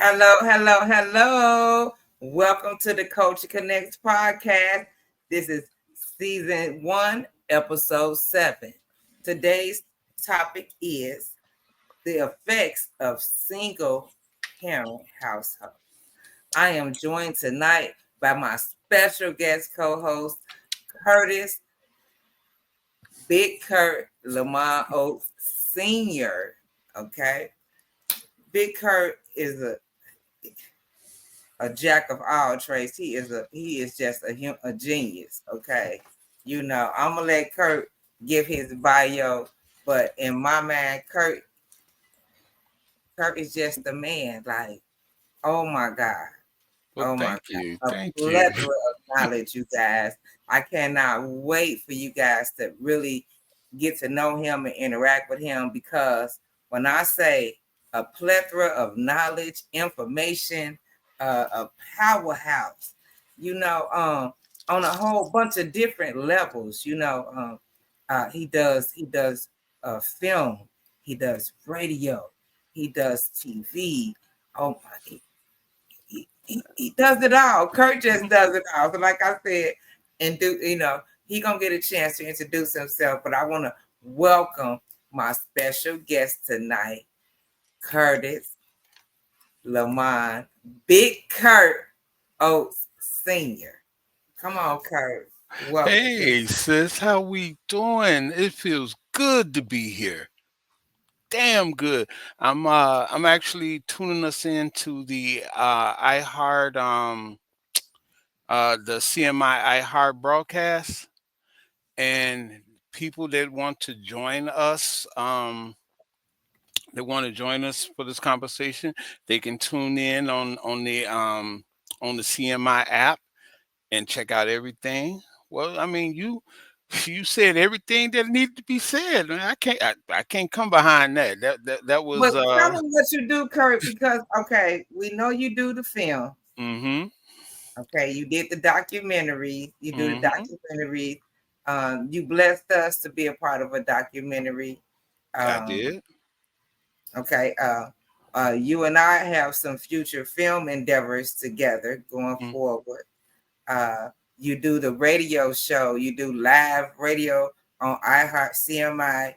Hello. Welcome to the Culture Connects podcast. This is season 1, episode 7. Today's topic is the effects of single parent household. I am joined tonight by my special guest co-host, Curtis Big Kurt Lamond Oates Sr. Okay. Big Kurt is a jack of all trades. He is just a genius. Okay, I'm gonna let Kurt give his bio, but in my mind, Kurt is just a man. Like, oh my god, Well, oh my thank you. god, a Thank you. plethora of knowledge, you guys. I cannot wait for you guys to really get to know him and interact with him, because when I say a plethora of knowledge, information, a powerhouse, on a whole bunch of different levels. He does film, he does radio, he does TV. Oh my, he does it all. Kurt just does it all. So like I said, and he gonna get a chance to introduce himself, but I want to welcome my special guest tonight, Curtis Lamond, Big Kurt Oates Sr. Come on, Kurt. Welcome. Hey, sis, how we doing? It feels good to be here. Damn good. I'm actually tuning us into the iHeart the CMI iHeart broadcast, and people that want to join us for this conversation, they can tune in on the CMI app and check out everything. Well, I mean, you said everything that needed to be said. Man, I can't come behind that. That But was tell me what you do, Kurt, because okay, we know you do the film. mm-hmm. Okay, you did the documentary. You do the Mm-hmm. documentary. You blessed us to be a part of a documentary. I Um, did. okay, you and I have some future film endeavors together going Mm. forward. You do the radio show. You do live radio on iHeart CMI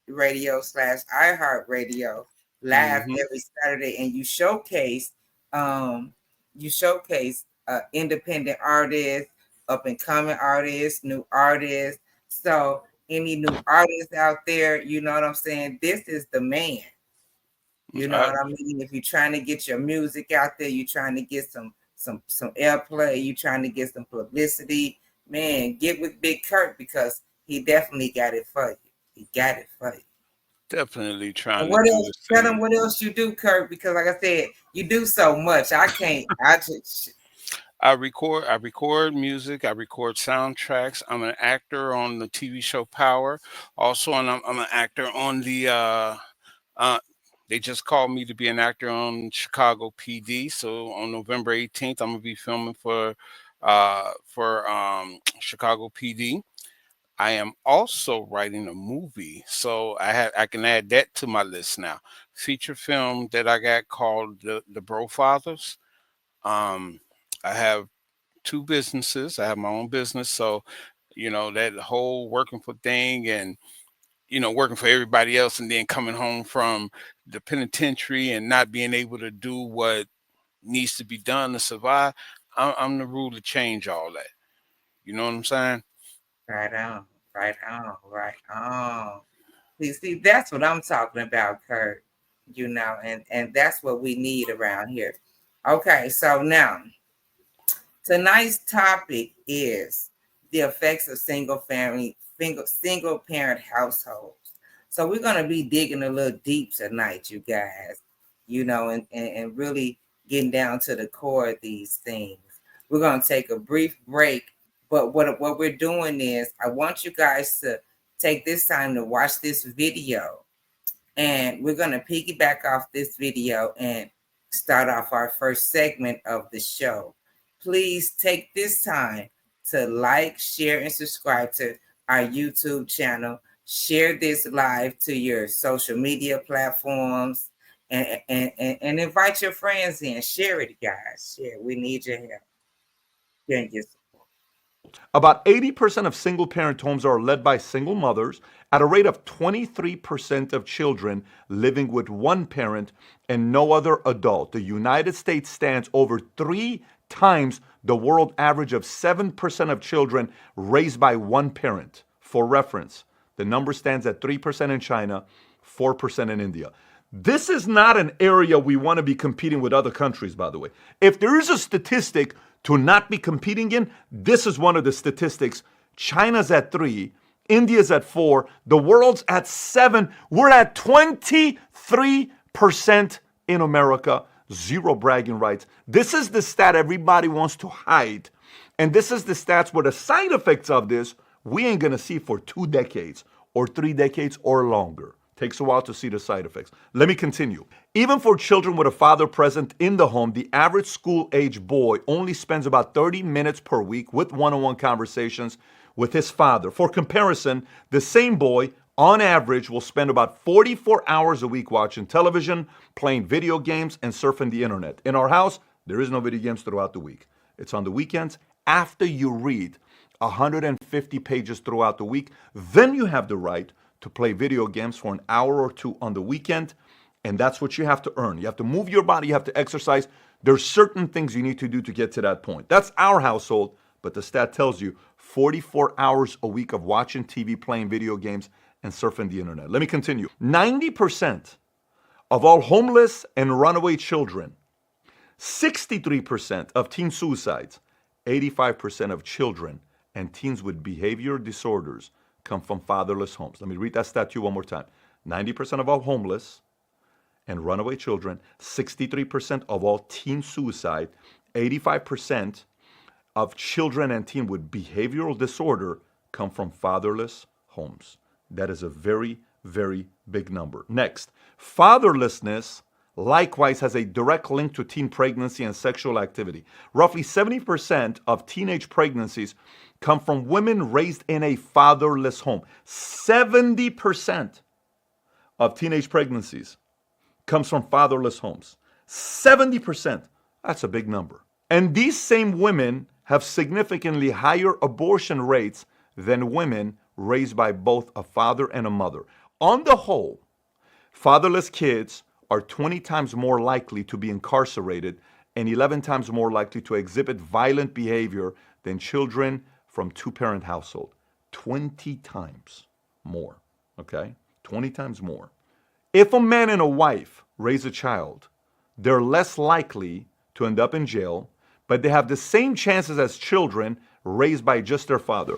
radio / iHeart Radio live Mm-hmm. every Saturday, and um you showcase independent artists, up and coming artists, new artists. So any new artists out there, you know what I'm saying? This is the man. You know I what I mean? If you're trying to get your music out there, you're trying to get some airplay, you're trying to get some publicity, man, get with Big Kurt, because he definitely got it for you. He got it for you. definitely And trying to what do else? the Tell them same. what else you do, Kurt, because like I said, you do so much. I can't. I just I record music. I record soundtracks. I'm an actor on the TV show Power. Also, I'm an actor on uh, they just called me to be an actor on Chicago PD. So on November 18th, I'm gonna be filming for Chicago PD. I am also writing a movie, so I can add that to my list now. Feature film that I got called the Bro Fathers. Um, I have two businesses. I have my own business, so that whole working for thing, and working for everybody else, and then coming home from the penitentiary and not being able to do what needs to be done to survive. I'm the rule to change all that. You know what I'm saying? right on, right on. See, that's what I'm talking about, Kurt. And that's what we need around here. Okay, so now tonight's topic is the effects of single parent households. So we're gonna be digging a little deep tonight, you guys, and really getting down to the core of these things. We're gonna take a brief break, but what we're doing is I want you guys to take this time to watch this video, and we're gonna piggyback off this video and start off our first segment of the show. Please take this time to like, share, and subscribe to our YouTube channel. Share this live to your social media platforms And invite your friends in. Share it, guys. Share. We need your help. Thank you. About 80% of single parent homes are led by single mothers, at a rate of 23% of children living with one parent and no other adult. The United States stands over 3 times the world average of 7% of children raised by one parent. For reference, the number stands at 3% in China, 4% in India. This is not an area we want to be competing with other countries, by the way. If there is a statistic to not be competing in, this is one of the statistics. China's at 3, India's at 4, the world's at 7. We're at 23% in America. Zero bragging rights. This is the stat everybody wants to hide. And this is the stats where the side effects of this we ain't gonna see for 2 decades or 3 decades or longer. Takes a while to see the side effects. Let me continue. Even for children with a father present in the home, the average school-age boy only spends about 30 minutes per week with one-on-one conversations with his father. For comparison, the same boy, on average, will spend about 44 hours a week watching television, playing video games, and surfing the internet. In our house, there is no video games throughout the week. It's on the weekends. After you read 150 pages throughout the week, then you have the right to play video games for an hour or two on the weekend, and that's what you have to earn. You have to move your body, you have to exercise. There's certain things you need to do to get to that point. That's our household, but the stat tells you 44 hours a week of watching TV, playing video games, and surfing the internet. Let me continue. 90% of all homeless and runaway children, 63% of teen suicides, 85% of children and teens with behavior disorders come from fatherless homes. Let me read that stat to you one more time. 90% of all homeless and runaway children, 63% of all teen suicide, 85% of children and teen with behavioral disorder come from fatherless homes. That is a very, very big number. Next, fatherlessness likewise has a direct link to teen pregnancy and sexual activity. Roughly 70% of teenage pregnancies come from women raised in a fatherless home. 70% of teenage pregnancies comes from fatherless homes. 70%. That's a big number. And these same women have significantly higher abortion rates than women raised by both a father and a mother. On the whole, fatherless kids are 20 times more likely to be incarcerated and 11 times more likely to exhibit violent behavior than children from two-parent household. 20 times more, okay? 20 times more. If a man and a wife raise a child, they're less likely to end up in jail, but they have the same chances as children raised by just their father.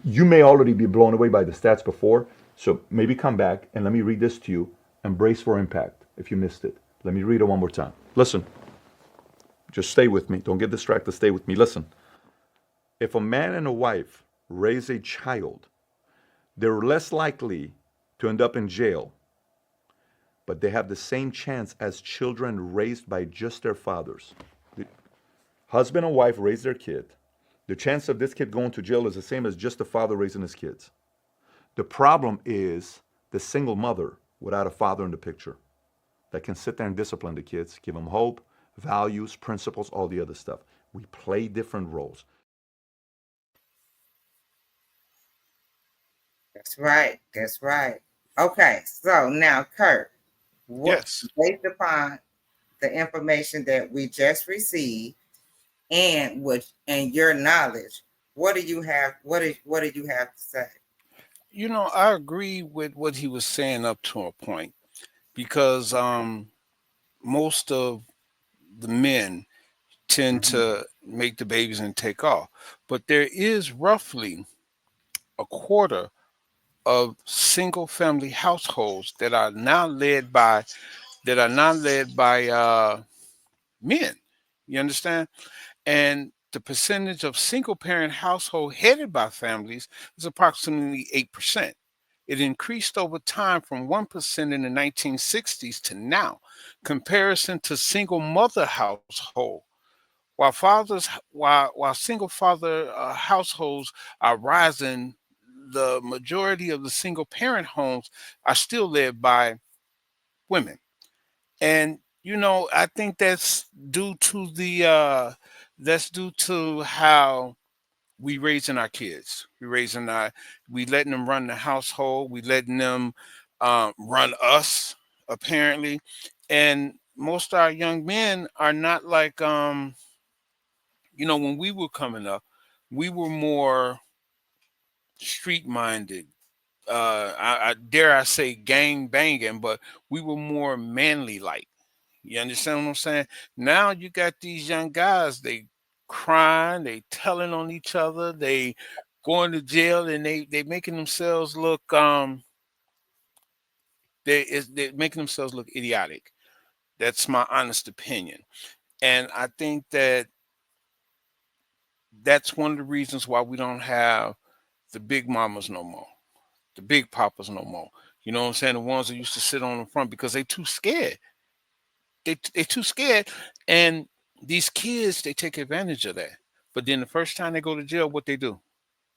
You may already be blown away by the stats before, so maybe come back and let me read this to you and brace for impact if you missed it. Let me read it one more time. Listen. Just stay with me. Don't get distracted. Stay with me. Listen. If a man and a wife raise a child, they're less likely to end up in jail, but they have the same chance as children raised by just their fathers. The husband and wife raise their kid. The chance of this kid going to jail is the same as just the father raising his kids. The problem is the single mother without a father in the picture that can sit there and discipline the kids, give them hope, values, principles, all the other stuff. We play different roles. That's right. That's right. Okay, so now, Kurt, what, Yes. based upon the information that we just received and your knowledge, what do you have? What do you have to say? I agree with what he was saying up to a point because most of the men tend Mhm. to make the babies and take off. But there is roughly a quarter of single family households that are now led by men. You understand? And the percentage of single parent household headed by families is approximately 8%. It increased over time from 1% in the 1960s to now. Comparison to single mother household. While single father households are rising, the majority of the single parent homes are still led by women. And I think due to the that's due to how we raising our kids. We letting them run the household. We letting them run us, apparently. And most of our young men are not like when we were coming up, we were more street minded. I dare I say gang banging, but we were more manly like. You understand what I'm saying? Now you got these young guys, they crying, they telling on each other, they going to jail, and they making themselves look they're making themselves look idiotic. That's my honest opinion. And I think that's one of the reasons why we don't have the big mamas no more, the big papas no more. You know what I'm saying? The ones that used to sit on the front because they too scared. They too scared, and these kids they take advantage of that. But then the first time they go to jail, what they do?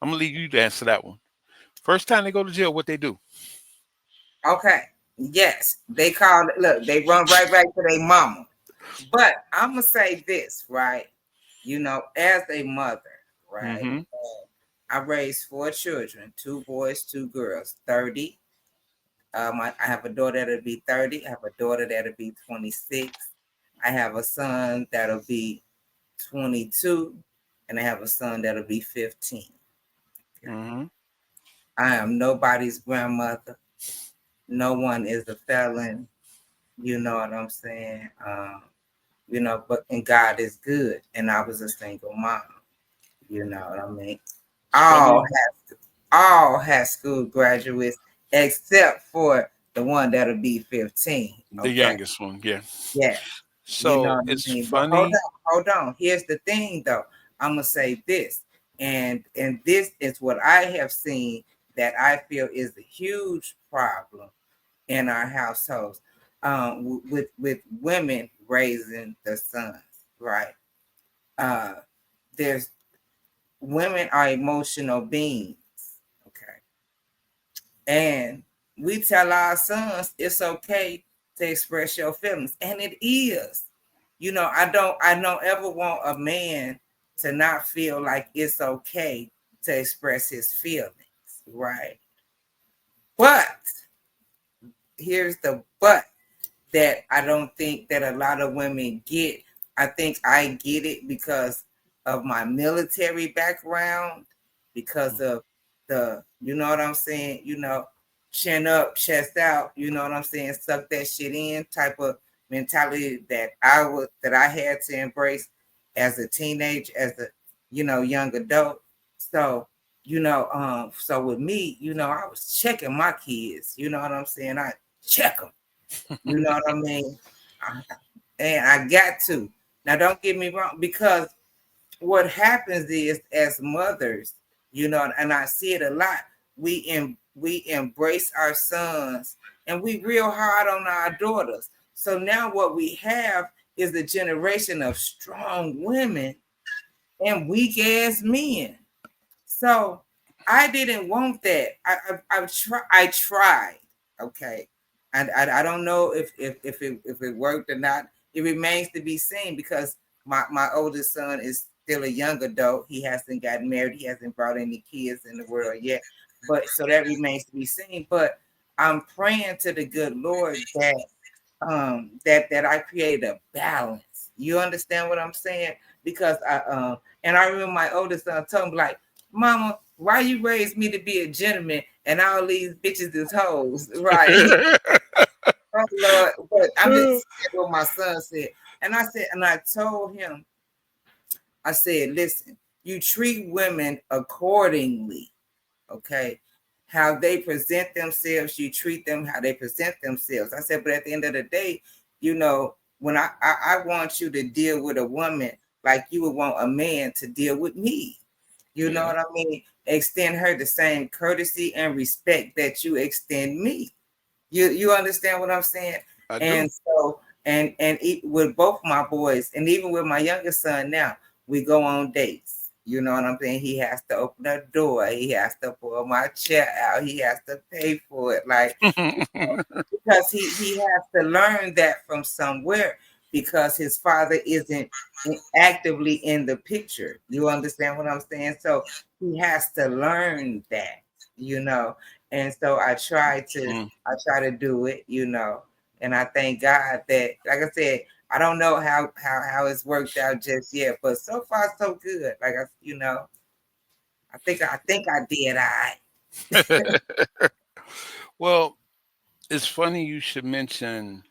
I'm gonna leave you to answer that one. First time they go to jail, what they do? Okay. Yes, they call it. Look, they run right back to their mama. But I'm gonna say this, right? As a mother, right? Mm-hmm. I raised 4 children, 2 boys, 2 girls, 30. I have a daughter that'll be 30. I have a daughter that'll be 26. I have a son that'll be 22, and I have a son that'll be 15. Okay. Mm-hmm. I am nobody's grandmother. No one is a felon. You know what I'm saying? But and God is good, and I was a single mom. You know what I mean? It's All funny. have all high school graduates except for the one that'll be 15. The Okay. youngest one, yeah. Yeah. You know So what I it's mean? But hold funny. on, hold on. Here's the thing though. I'm gonna say this, and this is what I have seen that I feel is a huge problem in our households, with women raising the sons, right? Uh, there's women are emotional beings, okay, and we tell our sons it's okay to express your feelings, and it is. I don't ever want a man to not feel like it's okay to express his feelings, right? But here's the but that I don't think that a lot of women get. I think I get it because of my military background, because of you know what I'm saying, chin up, chest out, you know what I'm saying, suck that shit in type of mentality that I had to embrace as a teenager, as a young adult. So so with me, I was checking my kids, you know what I'm saying? I check them, you know what I mean? And I got to. Now, don't get me wrong, because what happens is, as mothers, and I see it a lot, we embrace our sons, and we real hard on our daughters. So now what we have is a generation of strong women and weak ass men. So I didn't want that. I tried. Okay, and I don't know if it worked or not. It remains to be seen, because my oldest son is still a young adult. He hasn't gotten married. He hasn't brought any kids in the world yet. But so that remains to be seen. But I'm praying to the good Lord that I create a balance. You understand what I'm saying? Because I remember my oldest son told me, like, Mama, why you raised me to be a gentleman and all these bitches is hoes, right? Oh Lord, but I'm just saying what my son said. And I told him, I said, listen, you treat women accordingly, okay? How they present themselves, you treat them how they present themselves. I said, but at the end of the day, when I want you to deal with a woman like you would want a man to deal with me. You know Yeah, what I mean? Extend her the same courtesy and respect that you extend me. You understand what I'm saying? I do. And so with both my boys, and even with my youngest son now, we go on dates. You know what I'm saying? He has to open the door. He has to pull my chair out. He has to pay for it. Like, because he has to learn that from somewhere because his father isn't actively in the picture. You understand what I'm saying? So he has to learn that, you know. And so I try to do it, you know. And I thank God that, like I said, I don't know how it's worked out just yet, but so far so good. Like I think I did all right. Well, it's funny you should mention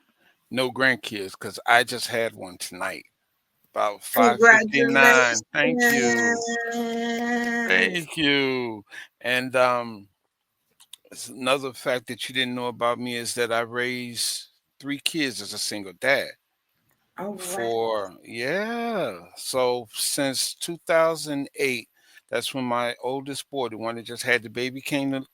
no grandkids because I just had one tonight, about 5:59. Congratulations. Thank you. Thank you. And another fact that you didn't know about me is that I raised three kids as a single dad. Oh wow. For yeah, so since 2008, that's when my oldest boy, the one that just had the baby, had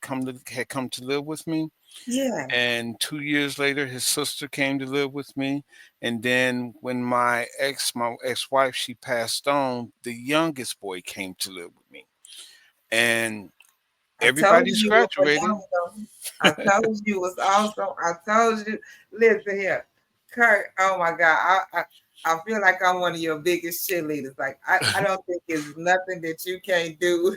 come to live with me. Yeah. And 2 years later, his sister came to live with me. And then when my ex-wife, she passed on, the youngest boy came to live with me. And I told everybody's you you were graduating. phenomenal. I told you it was awesome. I told you. Listen here, Kurt. Oh my God. I feel like I'm one of your biggest cheerleaders. Like I don't think it's nothing that you can't do.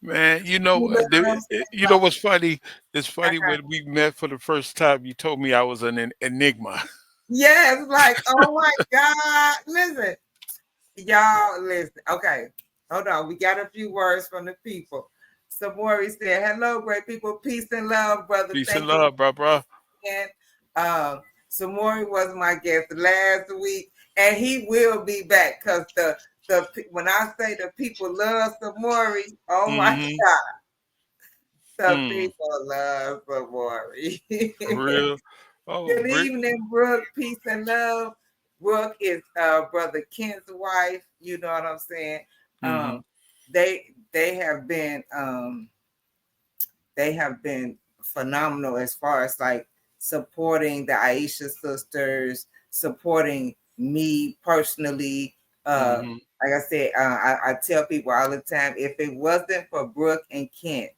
Man, You know what I'm saying? you know what's funny? It's funny Uh-huh. when we met for the first time. You told me I was an enigma. Yes, like oh my God. Listen, y'all listen. Okay, hold on. We got a few words from the people. Samori said, "Hello, great people. Peace and love, brother. Peace and Thank you love, bro. and Samori was my guest last week, and he will be back because the when I say the people love Samori, oh my Mm-hmm. God, the Mm, people love Samori. for real. Oh, Good Britt. evening, Brooke. Peace and love. Brooke is brother Kent's wife. You know what I'm saying? Mm-hmm. Um, they have been phenomenal as far as like supporting the Aisha sisters, supporting me personally. Mm-hmm. Like I said, I tell people all the time, if it wasn't for Brooke and Kent,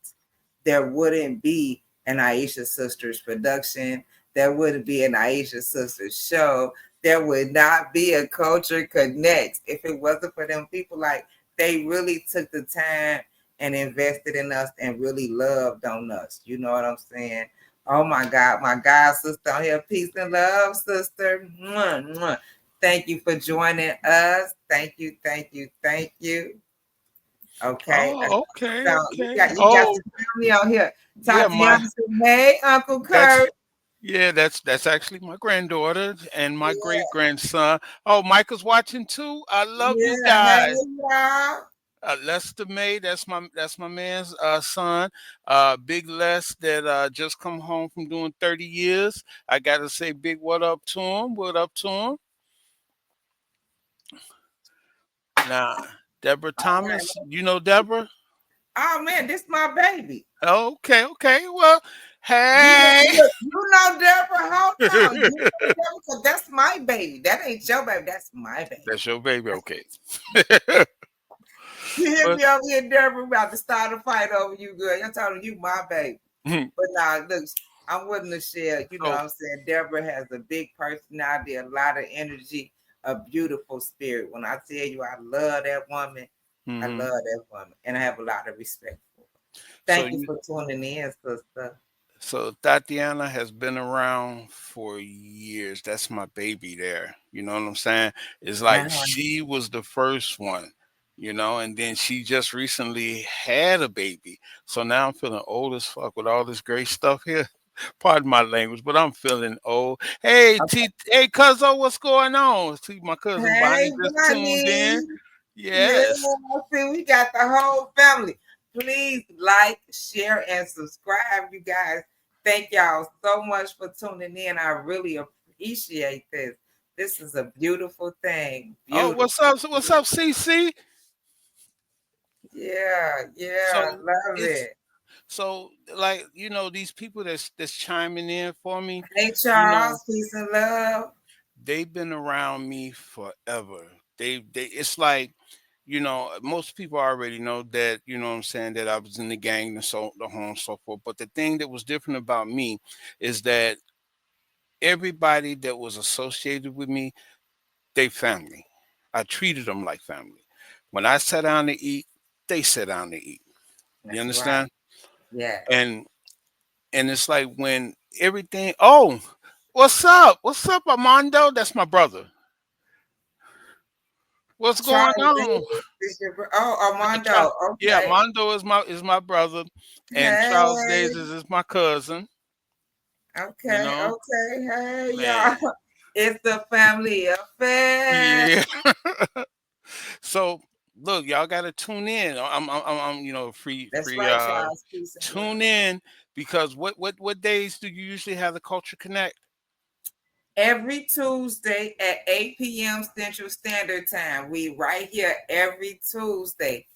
there wouldn't be an Aisha Sisters production. There wouldn't be an Aisha Sisters show. There would not be a Culture Connects if it wasn't for them people. Like they really took the time and invested in us and really loved on us. You know what I'm saying? Oh my God, my God sister on here. Peace and love, sister. Mwah, mwah. Thank you for joining us. Thank you, thank you, thank you. Okay. Oh, okay, So okay. you got Oh, some family on here. yeah, Tatiana said, hey, Uncle that's Kurt. that's actually my granddaughter and my great Yeah, grandson. Oh, Michael's watching too. I love you yeah. Hey, guys. y'all. Lester May, that's my man's son. Big Les that just come home from doing 30 years. I gotta say big what up to him. What up to him? Now, Deborah All right. Thomas, you know Deborah? Oh man, this my baby. Okay, okay. Well, You know, hey. look, you know Deborah. Hold on. You know Deborah, 'cause that's my baby. That ain't your baby. That's my baby. That's your baby, okay. You hear But me over here, Deborah, about to start a fight over you, girl. You're telling you my baby. But nah, look, I'm willing to share. You know what so I'm saying? Deborah has a big personality, a lot of energy, a beautiful spirit. When I tell you I love that woman, I love mhm. that woman. And I have a lot of respect for her. so Thank you you for tuning in, sister. So Tatiana has been around for years. That's my baby there. You know what I'm saying? It's like Uh-huh. she was the first one, and then she just recently had a baby. So now I'm feeling old as fuck with all this great stuff here. Pardon my language, but I'm feeling old. Hey, Cuzzo, what's going on? See, my cousin Hey, Bonnie just tuned Bonnie. in. Yeah, Yes. see, we got the whole family. Please like, share, and subscribe, you guys. Thank y'all so much for tuning in. I really appreciate this. This is a beautiful thing. Oh, Beautiful. what's up, CC? Yeah, yeah, So love it's it. So, like, these people that's chiming in for me, Hey, you know, Charles, peace and love. they've been around me forever. It's like most people already know that, what I'm saying, that I was in the gang and so the whole and so forth. But the thing that was different about me is that everybody that was associated with me, they family. I treated them like family. When I sat down to eat, they sat down to eat. You That's right. understand? Yeah. And it's like when everything, oh, what's up? What's up, Armando? That's my brother. What's going Charles on? Davis is oh, Char- Armando. yeah, Okay. Mondo is my brother, and Charles Hey. Davis is my cousin. You Okay. know, Okay. Hey, y'all. man. It's the family affair. Yeah. So look, y'all got to tune in. I'm free That's free. right, Charles. Peace and Tune blessings. in because what days do you usually have the Culture Connect? Every Tuesday at 8 p.m. Central Standard Time. We right here every Tuesday.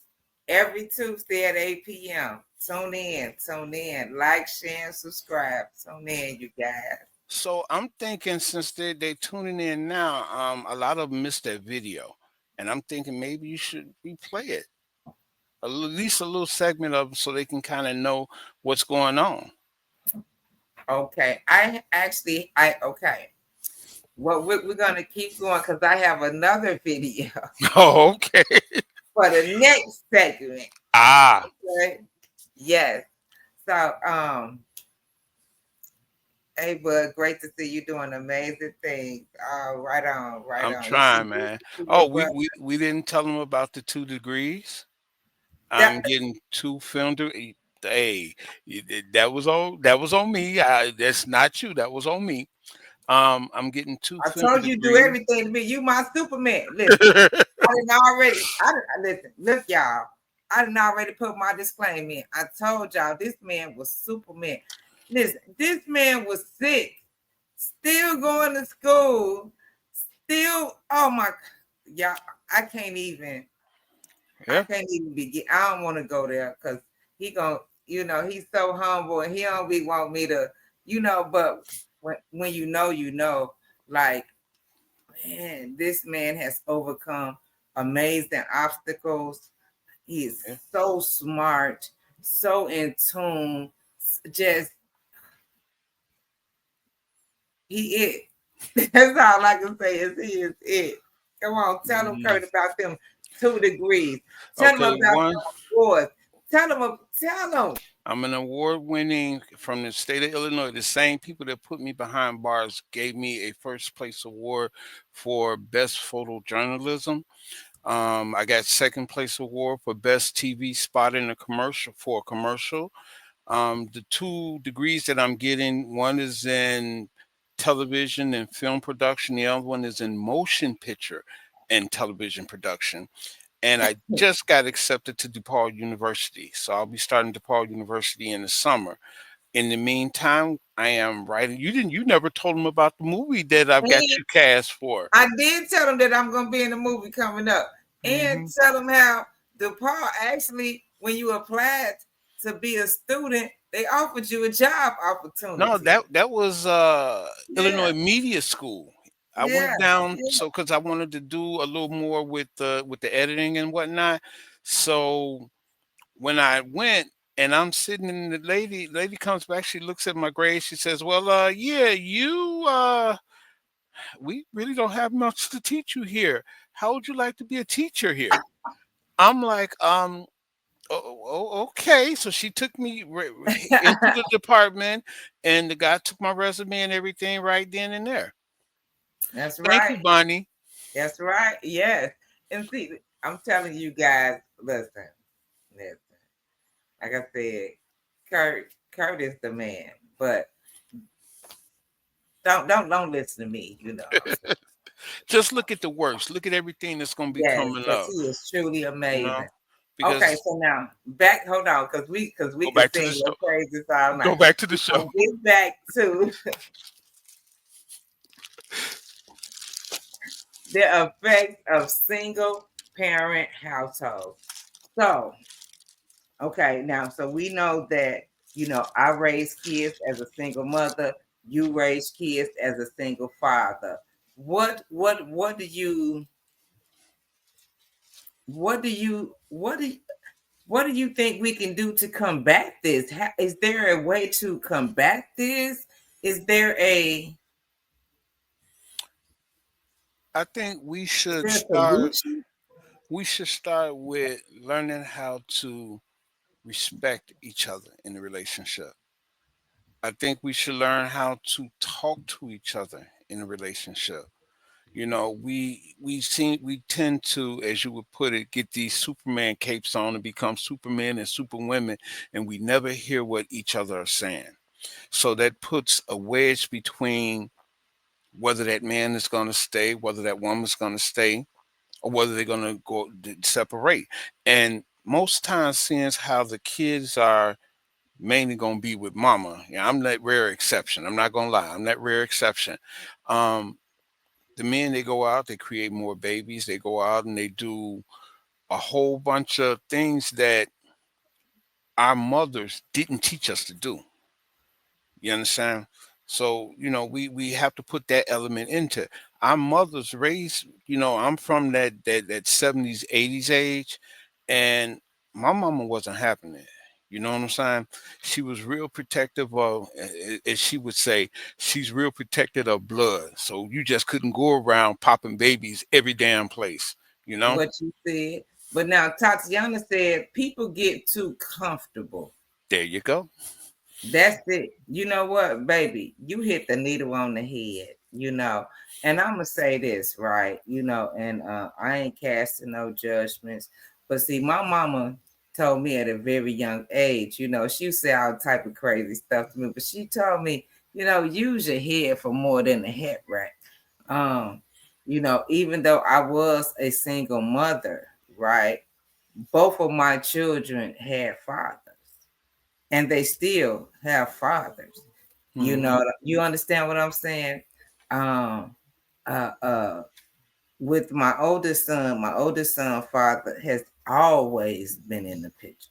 Every Tuesday at 8 p.m. Tune in. Tune in. Like, share, and subscribe. Tune in, you guys. So I'm thinking since they tuning in now, a lot of them missed that video, and I'm thinking maybe you should replay it, at least a little segment of it, so they can kind of know what's going on. Okay. Okay. Well, we're going to keep going because I have another video Oh, okay. for the next segment. Ah, Okay. Yes. So, hey, bud, great to see you doing amazing things. Right on, right I'm on. You see, trying, man. see Oh, your we brother. we we didn't tell them about the 2 degrees. That, I'm getting two filmed. Hey, that was on me. That's not you. That was on me. I'm getting two I film told you do degrees. everything to me. You my Superman. Listen, listen, look, y'all. I didn't already put my disclaimer in. I told y'all this man was Superman. Listen, this man was sick, still going to school, still, oh my, y'all, I can't even. I Yeah, can't even begin. I don't want to go there because he gonna, he's so humble and he don't be want me to, but when you know, like, man, this man has overcome amazing obstacles. He is yeah. so smart, so in tune. Just he is. That's all I can say is he is it. Come on, tell him, Mm. Kurt, about them 2 degrees. Tell him Okay, about one. the awards. Tell him. I'm an award winning from the state of Illinois. The same people that put me behind bars gave me a first place award for best photojournalism. I got second place award for best TV spot in a commercial for a commercial. The 2 degrees that I'm getting, one is in television and film production, the other one is in motion picture and television production. And I just got accepted to DePaul University. So I'll be starting DePaul University in the summer. In the meantime, I am writing. You never told them about the movie that I've got And you cast for. I did tell him that I'm gonna be in the movie coming up. And Hmm. tell him how DePaul actually, when you applied to be a student, they offered you a job No, opportunity. that was Yeah, Illinois Media School. I yeah, went down yeah. so because I wanted to do a little more with the editing and whatnot. So when I went and I'm sitting and the lady comes back, she looks at my grades, she says, "Well, yeah, you we really don't have much to teach you here. How would you like to be a teacher here?" I'm like, okay. So she took me into the department, and the guy took my resume and everything right then and there. That's Thank right. you, Bonnie. That's right. Yes. And see, I'm telling you guys, listen. Like I said, Kurt is the man. But don't listen to me, Just look at the works. Look at everything that's going to be Yes, coming because up. he is truly You know, amazing. Okay, because so now back, hold on, because we go can back to sing the your show. praises all night. Go back to the We're show. gonna get back to the effects of single parent households. So, okay, now so we know that I raised kids as a single mother, you raised kids as a single father. What do what do you what do you think we can do to combat this? Is there a way to combat this? Is there I think is there a solution? we should start with learning how to respect each other in the relationship. I think we should learn how to talk to each other in a relationship. You know, we tend to, as you would put it, get these Superman capes on and become Supermen and Superwomen, and we never hear what each other are saying. So that puts a wedge between whether that man is going to stay, whether that woman's going to stay, or whether they're going to separate. And most times, seeing how the kids are mainly going to be with mama. Yeah, I'm that rare exception. I'm not going to lie. I'm that rare exception. Um, the men, they go out, they create more babies. They go out and they do a whole bunch of things that our mothers didn't teach us to do. You understand? So, you know, we have to put that element into it. Our mothers raised, you know, I'm from that 70s, 80s age, and my mama wasn't having it. You know what I'm saying? She was real protective of, as she would say, she's real protective of blood. So you just couldn't go around popping babies every damn place, you know? What you said. But now Tatiana said people get too comfortable. There you go. That's it. You know what, baby? You hit the needle on the head, And I'm gonna say this, right? And I ain't casting no judgments. But see, my mama told me at a very young age, she said all type of crazy stuff to me, but she told me, use your head for more than a head rack. Um, even though I was a single mother, right? Both of my children had fathers and they still have fathers. Hmm. You understand what I'm saying? Um, uh, uh, with my oldest son father has always been in the picture.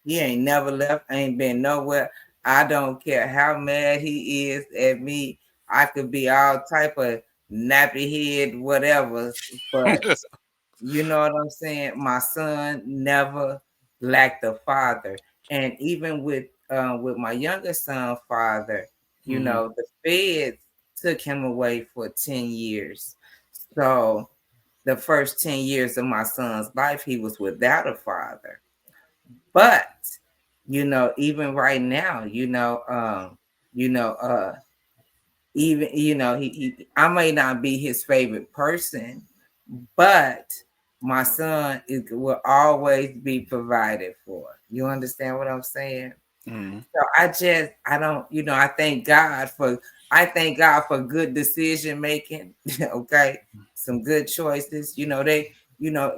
He ain't never left, ain't been nowhere. I don't care how mad he is at me. I could be all type of nappy head, whatever, but you know what I'm saying? My son never lacked a father, and even with my youngest son father, Hmm. the feds took him away for 10 years. So the first 10 years of my son's life, he was without a father. But even right now, you know, even he I may not be his favorite person, but my son will always be provided for. You understand what I'm saying? Hmm. So I don't, I thank God for good decision making. Okay. Some good choices. Like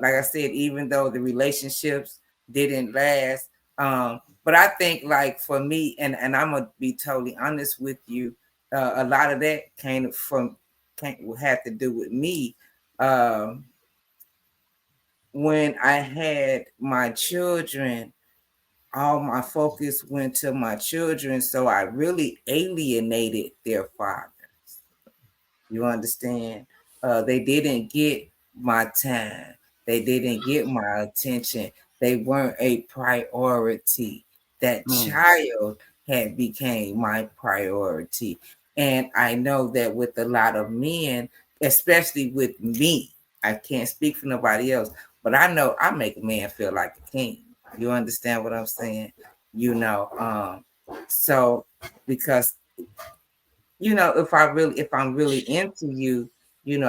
I said, even though the relationships didn't last, but I think like for me, and I'm gonna be totally honest with you, a lot of that had to do with me. Um, when I had my children, all my focus went to my children, so I really alienated their father. You understand? They didn't get my time. They didn't get my attention. They weren't a priority. That Hmm. child had became my priority. And I know that with a lot of men, especially with me, I can't speak for nobody else, but I know I make a man feel like a king. You understand what I'm saying? So because if I'm really into you, you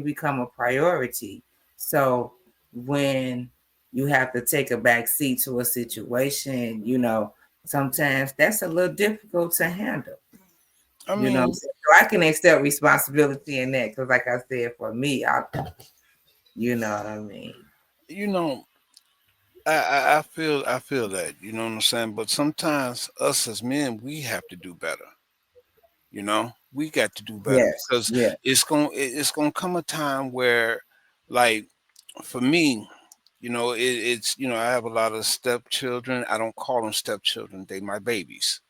become a priority. So when you have to take a back seat to a situation, sometimes that's a little difficult to handle. I You know what I'm mean, saying? So I can accept responsibility in that because like I said, for me, you know what I mean? you know, I feel that, you know what I'm saying? But sometimes us as men, we have to do better. You know, we got to do better Yes, because yes. it's gonna come a time where, like, for me, it's I have a lot of stepchildren. I don't call them stepchildren; they my babies.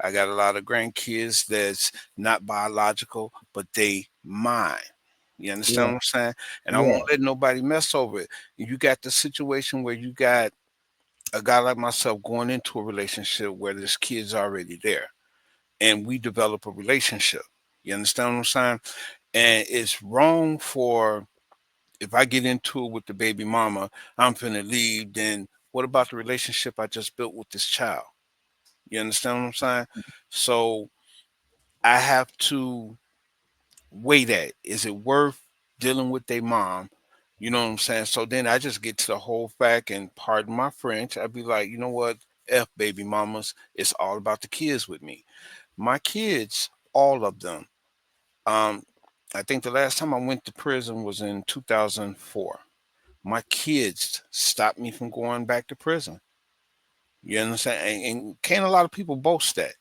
I got a lot of grandkids that's not biological, but they mine. You understand Yeah. what I'm saying? And I Yeah. won't let nobody mess over it. You got the situation where you got a guy like myself going into a relationship where there's kids already there, and we develop a relationship. You understand what I'm saying? And it's wrong for, if I get into it with the baby mama, I'm finna leave, then what about the relationship I just built with this child? You understand what I'm saying? So I have to weigh that. Is it worth dealing with their mom? You know what I'm saying? So then I just get to the whole fact, and pardon my French, I'd be like, you know what? F baby mamas. It's all about the kids with me. My kids, all of them. Um, I think the last time I went to prison was in 2004. My kids stopped me from going back to prison. You understand? And can't a lot of people boast that,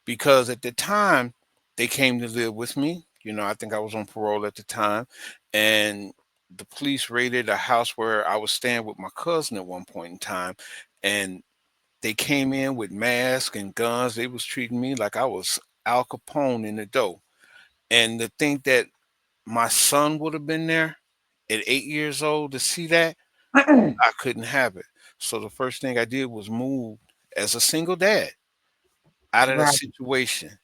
because at the time they came to live with me. You know, I think I was on parole at the time, and the police raided a house where I was staying with my cousin at one point in time, and they came in with masks and guns. They was treating me like I was Al Capone in the dough. And to think that my son would have been there at 8 years old to see that, I couldn't have it. So the first thing I did was move as a single dad out of that Right. situation,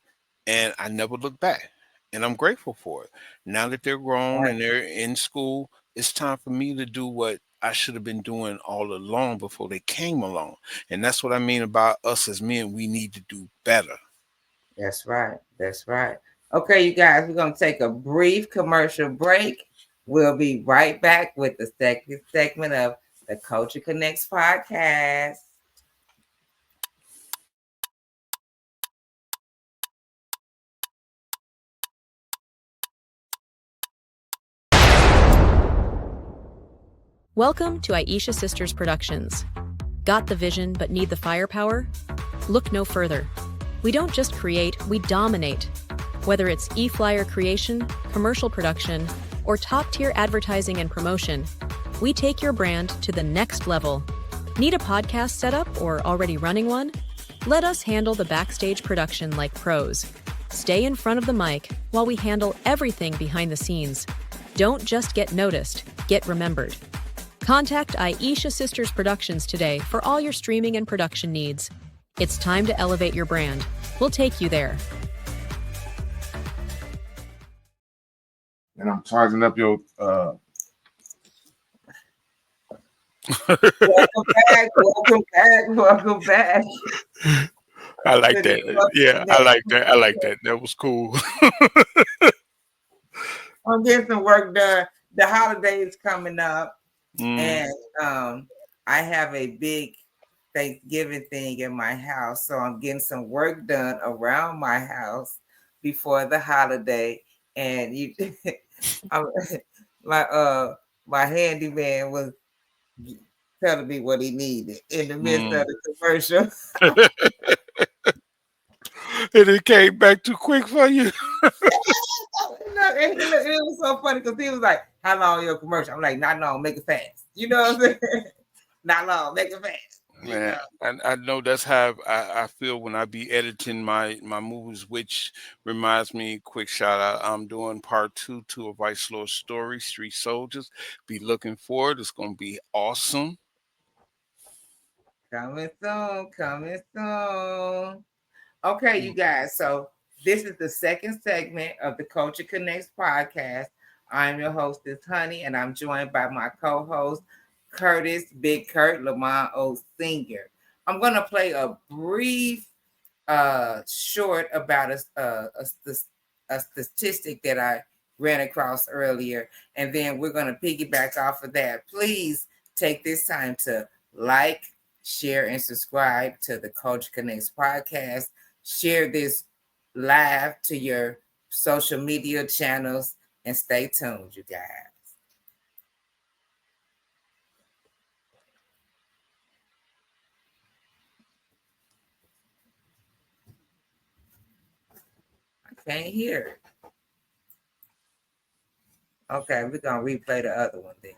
and I never looked back. And I'm grateful for it. Now that they're grown Right. and they're in school, it's time for me to do what I should have been doing all along before they came along. And that's what I mean about us as men. We need to do better. That's right. That's right. Okay, you guys, we're going to take a brief commercial break. We'll be right back with the second segment of the Culture Connects podcast. Welcome to Aisha Sisters Productions. Got the vision but need the firepower? Look no further. We don't just create, we dominate. Whether it's e-flyer creation, commercial production, or top-tier advertising and promotion, we take your brand to the next level. Need a podcast setup or already running one? Let us handle the backstage production like pros. Stay in front of the mic while we handle everything behind the scenes. Don't just get noticed, get remembered. Contact Aisha Sisters Productions today for all your streaming and production needs. It's time to elevate your brand. We'll take you there. And I'm charging up your Welcome back. Welcome back. Welcome back. I like To the that. Culture Yeah, I Connects. like that. I like that. That was cool. I'm getting some work done. The holidays coming up, Mm. and I have a big Thanksgiving thing in my house, so I'm getting some work done around my house before the holiday. And you, I'm, my my handyman was telling me what he needed in the midst of Mm. the commercial. And it came back too quick for you. It was so funny because he was like, "How long your commercial?" I'm like, "Not long, make it fast." You know what I'm saying? Not long, make it fast. You Man, know. I know that's how I feel when I be editing my movies, which reminds me, quick shout out, I'm doing part two of Vice Lord's story, Street Soldiers. Be looking forward. It's gonna be awesome. Coming soon, coming soon. Okay, you guys. So this is the second segment of the Culture Connects podcast. I'm your hostess, Honey, and I'm joined by my co-host, Curtis Big Kurt Lamond Oates Sr. I'm gonna play a brief short about a statistic that I ran across earlier, and then we're going to piggyback off of that. Please take this time to like, share, and subscribe to the Culture Connects podcast. Share this live to your social media channels, and stay tuned, you guys. I can't hear it. Okay, we're going to replay the other one then.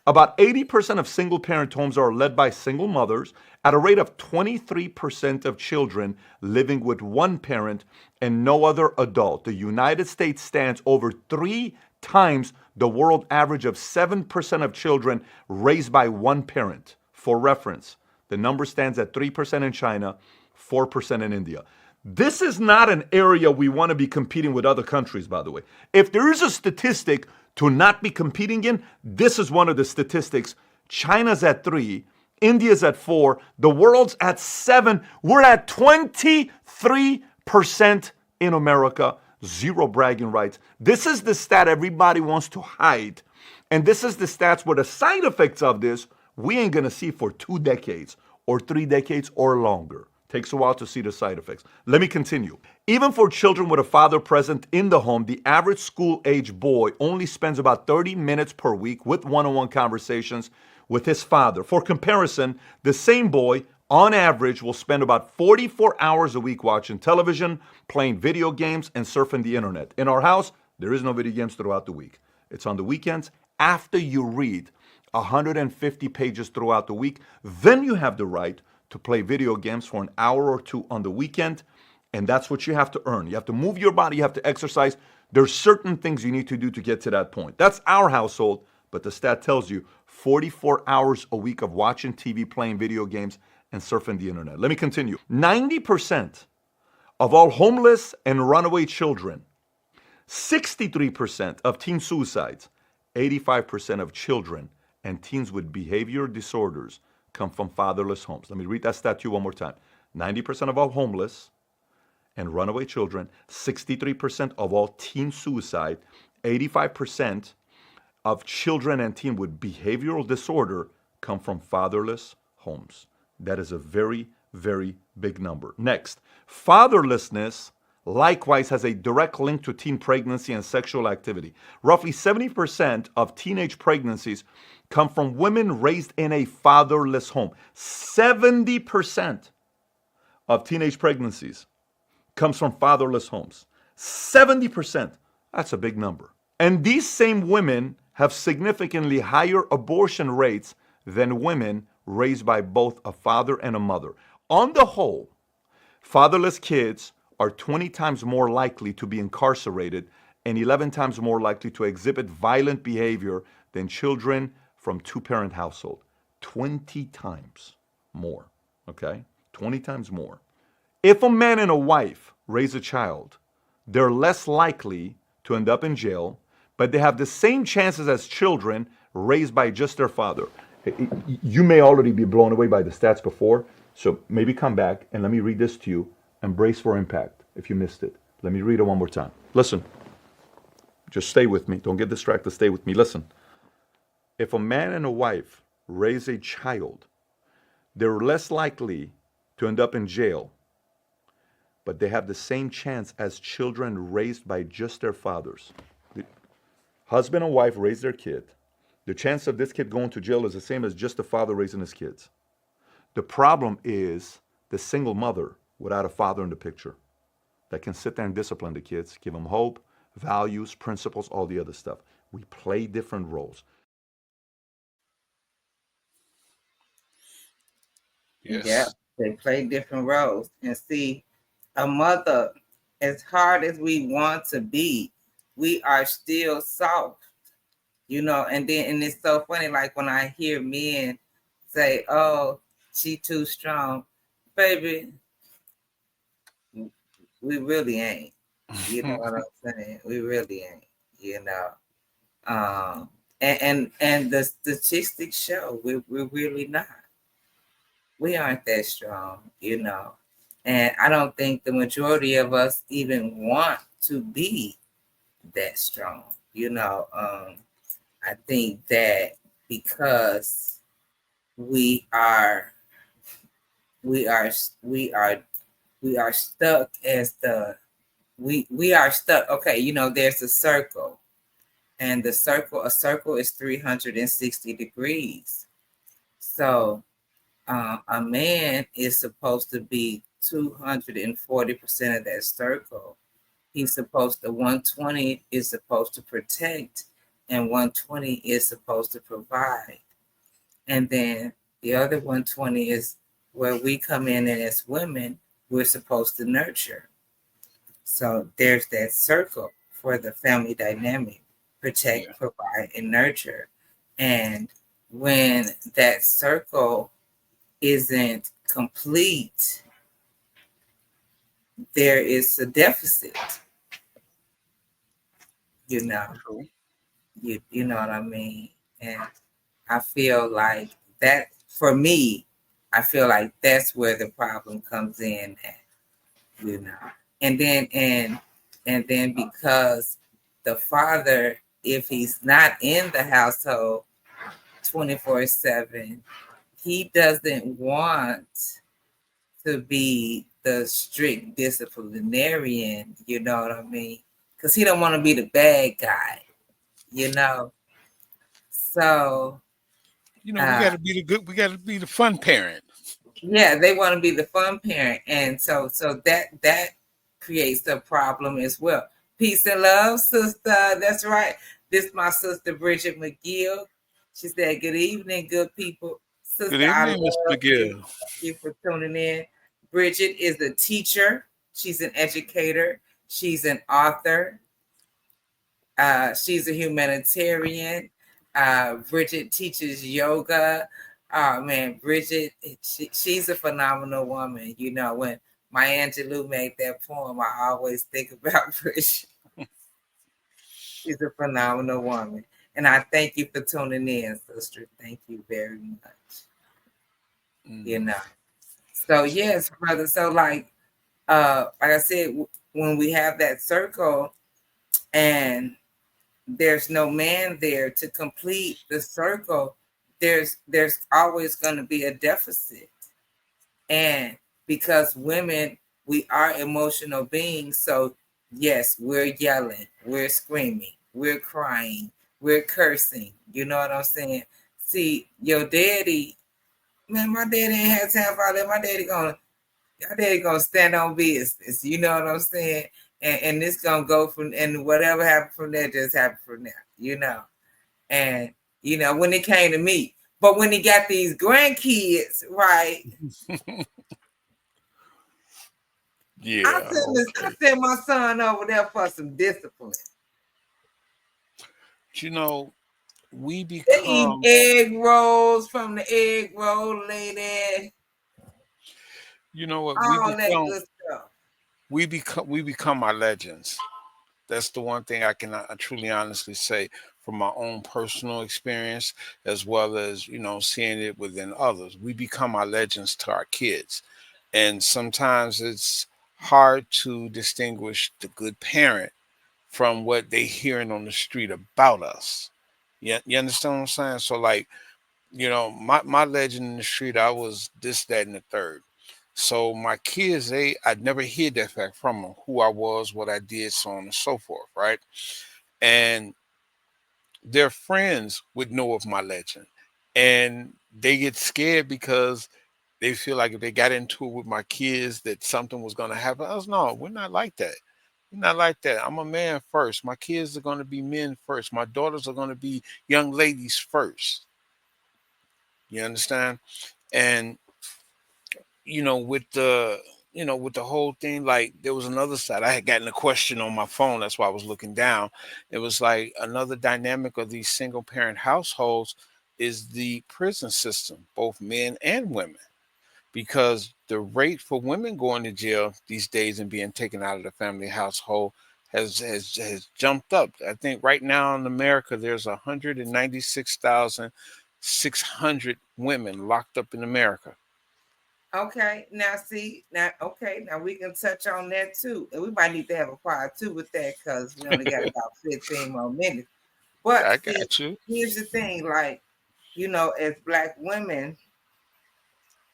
About 80% of single parent homes are led by single mothers, at a rate of 23% of children living with one parent and no other adult. The United States stands over 3 times the world average of 7% of children raised by one parent. For reference, the number stands at 3% in China, 4% in India. This is not an area we want to be competing with other countries, by the way. If there is a statistic to not be competing in, this is one of the statistics. China's at 3, India's at 4, the world's at 7. We're at 23% in America. Zero bragging rights. This is the stat everybody wants to hide. And this is the stats where the side effects of this, we ain't going to see for 2 decades or 3 decades or longer. Takes a while to see the side effects. Let me continue. Even for children with a father present in the home, the average school-age boy only spends about 30 minutes per week with one-on-one conversations with his father. For comparison, the same boy, on average, will spend about 44 hours a week watching television, playing video games, and surfing the internet. In our house, there is no video games throughout the week. It's on the weekends. After you read 150 pages throughout the week, then you have the right to play video games for an hour or 2 on the weekend, and that's what you have to earn. You have to move your body, you have to exercise. There's certain things you need to do to get to that point. That's our household, but the stat tells you 44 hours a week of watching TV, playing video games, and surfing the internet. Let me continue. 90% of all homeless and runaway children, 63% of teen suicides, 85% of children and teens with behavior disorders come from fatherless homes. Let me read that stat to you one more time. 90% of all homeless and runaway children, 63% of all teen suicide, 85% of children and teens with behavioral disorder come from fatherless homes. That is a very, very big number. Next, fatherlessness likewise has a direct link to teen pregnancy and sexual activity. Roughly 70% of teenage pregnancies come from women raised in a fatherless home. 70% of teenage pregnancies comes from fatherless homes. 70%. That's a big number. And these same women have significantly higher abortion rates than women raised by both a father and a mother. On the whole, fatherless kids are 20 times more likely to be incarcerated and 11 times more likely to exhibit violent behavior than children from two-parent household. 20 times more, okay? 20 times more. If a man and a wife raise a child, they're less likely to end up in jail, but they have the same chances as children raised by just their father. You may already be blown away by the stats before, so maybe come back and let me read this to you and brace for impact if you missed it. Let me read it one more time. Listen. Just stay with me. Don't get distracted. Stay with me. Listen. If a man and a wife raise a child, they're less likely to end up in jail, but they have the same chance as children raised by just their fathers. The husband and wife raise their kid. The chance of this kid going to jail is the same as just the father raising his kids. The problem is the single mother without a father in the picture that can sit there and discipline the kids, give them hope, values, principles, all the other stuff. We play different roles. Yes. Yeah, they play different roles. And see, a mother, as hard as we want to be, we are still soft, you know. And it's so funny, like when I hear men say, "Oh, she too strong," baby. We really ain't. You know what I'm saying? We really ain't. You know. And the statistics show we're really not. We aren't that strong, you know. And I don't think the majority of us even want to be that strong, you know. I think that because we are stuck as we are stuck. Okay, you know, there's a circle, and a circle is 360 degrees. So a man is supposed to be 240% of that circle. He's supposed to 120 is supposed to protect, and 120 is supposed to provide. And then the other 120 is where we come in, and as women, we're supposed to nurture. So there's that circle for the family dynamic. protect, Yeah. provide, and nurture. And when that circle isn't complete, there is a deficit, you know. True. You know what I mean? And I feel like that for me, I feel like that's where the problem comes in at, you know. And then and then because the father, if he's not in the household 24/7, he doesn't want to be the strict disciplinarian, you know what I mean? Because he don't want to be the bad guy, you know. So We uh got to be the good. We got to be the fun parent. yeah, they want to be the fun parent, and so that creates a problem as well. Peace and love, sister. That's right. This is my sister Bridget McGill. She said, "Good evening, good people." Good Sister, I evening, Miss love you. McGill. Thank you for tuning in. Bridget is a teacher. She's an educator. She's an author. She's a humanitarian. Bridget teaches yoga. Oh man, Bridget, she's a phenomenal woman. You know, when Maya Angelou made that poem, I always think about Bridget. She's a phenomenal woman. And I thank you for tuning in, sister. Thank you very much. You Mm. know. So yes, brother. So like I said, when we have that circle and there's no man there to complete the circle, there's always going to be a deficit. And because women, we are emotional beings, so yes, we're yelling, we're screaming, we're crying, we're cursing, you know what I'm saying? See, your daddy, man, my daddy ain't had time for all that. Your daddy gonna stand on business, you know what I'm saying? And this gonna go from, and whatever happened from there just happened from there, you know. And when it came to me, but when he got these grandkids, right? Yeah. I Okay. sent my son over there for some discipline. You know, we They eat become. egg rolls from the egg roll lady, You know what? all that good stuff. We become our legends. That's the one thing I can truly honestly say from my own personal experience, as well as seeing it within others. We become our legends to our kids, and sometimes it's hard to distinguish the good parent from what they hearing on the street about us. Yeah, you understand what I'm saying? So like, my legend in the street, I was this, that, and the third. So my kids, I'd never hid that fact from them, who I was, what I did, so on and so forth, right? And their friends would know of my legend, and they get scared because they feel like if they got into it with my kids, that something was going to happen. I was, no, we're not like that. We're not like that. I'm a man first. My kids are going to be men first. My daughters are going to be young ladies first. You understand? And with the whole thing, like there was another side. I had gotten a question on my phone, that's why I was looking down. It was like another dynamic of these single parent households is the prison system, both men and women, because the rate for women going to jail these days and being taken out of the family household has jumped up. I think right now in America there's 196,600 women locked up in America. Okay, now see, now we can touch on that too. And we might need to have a part two with that because we only got about 15 more minutes. But I see, got you. here's the thing, like, as Black women,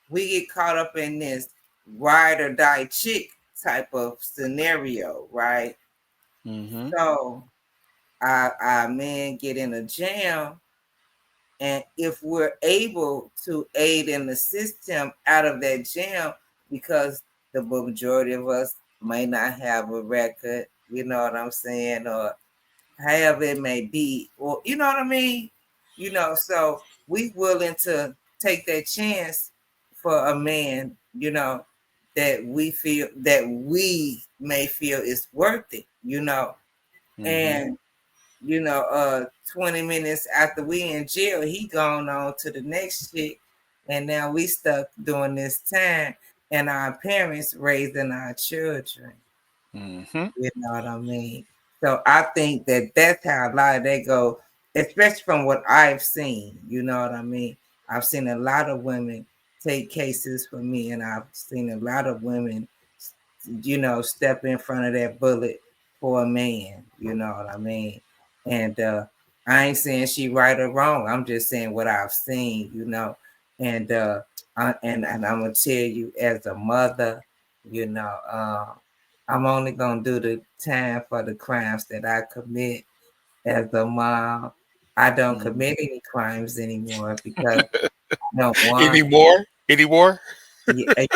we get caught up in this ride or die chick type of scenario, right? Hmm. So our men get in a jam, and if we're able to aid and assist him out of that jam, because the majority of us may not have a record, you know what I'm saying, or however it may be, or you know what I mean, so we willing to take that chance for a man, that we may feel is worth it, Hmm. and 20 minutes after we in jail, he gone on to the next chick, and now we stuck doing this time, and our parents raising our children. Mm-hmm. You know what I mean? So I think that that's how a lot of that go, especially from what I've seen. You know what I mean? I've seen a lot of women take cases for me, and I've seen a lot of women, step in front of that bullet for a man. You know what I mean? And I ain't saying she right or wrong. I'm just saying what I've seen. And and I'm gonna tell you as a mother, you know. I'm only gonna do the time for the crimes that I commit as a mom. I don't Mm-hmm. commit any crimes anymore because I don't want. Anymore? Anymore? Yes,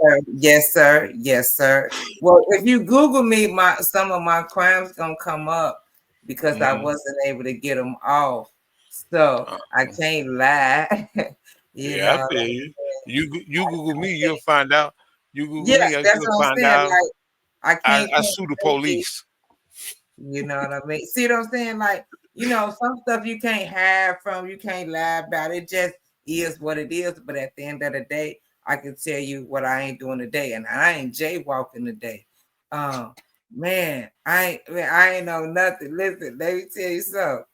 sir. Yes, sir. Yes, sir. Well, if you Google me, some of my crimes gonna come up because I Mm-hmm. wasn't able to get them off. So I can't lie. you Yeah, I know. feel you. You Google me, you'll find out. You Google Yes, me, that's you'll what I'm find saying. out. Like I can't I think sue the maybe. police. You know what I mean? See what I'm saying? Like, some stuff you can't hide from, you can't lie about. It just is what it is. But at the end of the day, I can tell you what I ain't doing today, and I ain't jaywalking today. Man, I ain't know nothing. Listen, let me tell you something.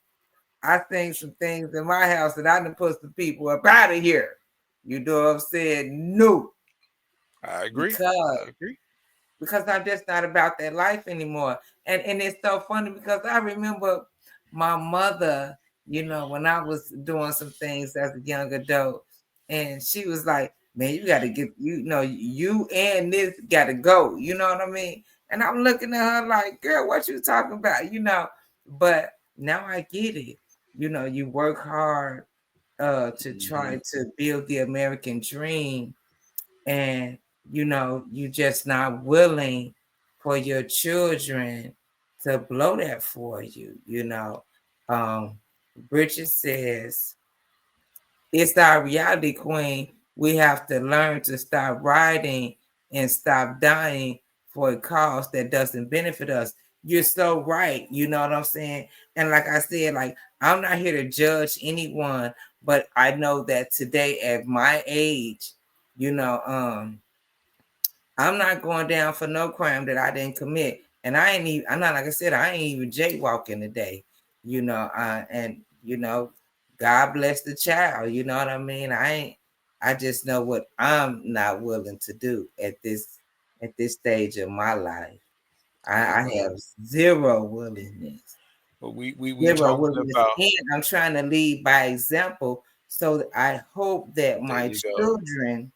I think some things in my house that I done put some people up out of here. You know what I'm saying? No, I agree. because I agree. I'm just not about that life anymore. And it's so funny because I remember my mother, when I was doing some things as a young adult, and she was like, "Man, you got to get, you and this got to go." You know what I mean? And I'm looking at her like, "Girl, what you talking about?" But now I get it. You work hard to Mm-hmm. try to build the American dream, and you just not willing for your children to blow that for you. um Bridget says it's our reality, queen. We have to learn to stop riding and stop dying for a cause that doesn't benefit us. You're so right. You know what I'm saying? And like I said, like, I'm not here to judge anyone, but I know that today at my age, you know, I'm not going down for no crime that I didn't commit. And I'm not, like I said, I ain't even jaywalking today, and God bless the child, you know what I mean? I just know what I'm not willing to do at this stage of my life. I Amen. have zero willingness, But we zero talking willingness. about, And I'm trying to lead by example. So that I hope that there my you go. children